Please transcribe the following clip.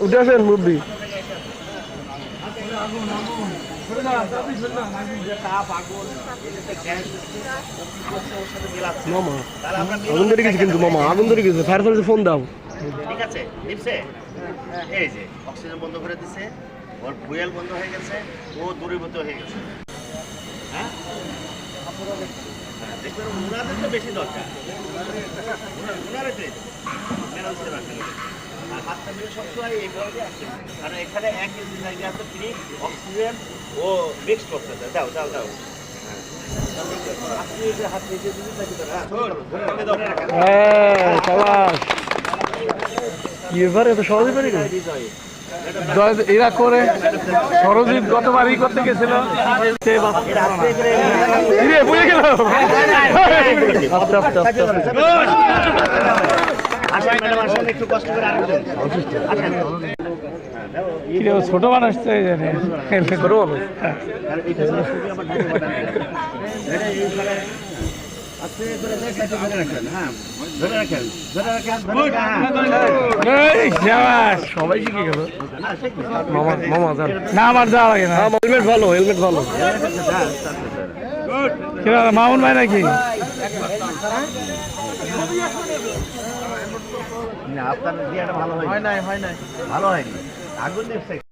উঠে আসেন মুরব্বী। মামা আগুন ধরে গেছে, কিন্তু মামা আগুন ধরে গেছে, ফায়ার সার্ভিসে ফোন দাও। ঠিক আছে, দিচ্ছে এই যে অক্সিজেন বন্ধ করে দিচ্ছে, ওর ফুয়েল বন্ধ হয়ে গেছে, ও দূরীভূত হয়ে গেছে। হ্যাঁ, দেখবেন উনাদের তো বেশি দরকার, আর হাতটা মিলে সবসময় এইভাবে আসছে, কারণ এখানে 1 কেজি জায়গা আছে ফ্রি অক্সিজেন ও মিক্স করতেছে। দাও দাও দাও, কি ব্যাপার, এত সহজে পারি না এরা করে সরজিৎ গতবার ই করতে গেছিল, বুঝে গেল। ছোট মানুষ তো জানে, ছোট মানুষ। সবাই শিখে গেল। মামা মামা যান না, আমার যাওয়া লাগে না। হেলমেট ভালো, হেলমেট ভালো। মামুন ভাই নাকি? আপনার বিয়েটা ভালো হয় নাই, ভালো হয়নি, আগুন দিচ্ছে।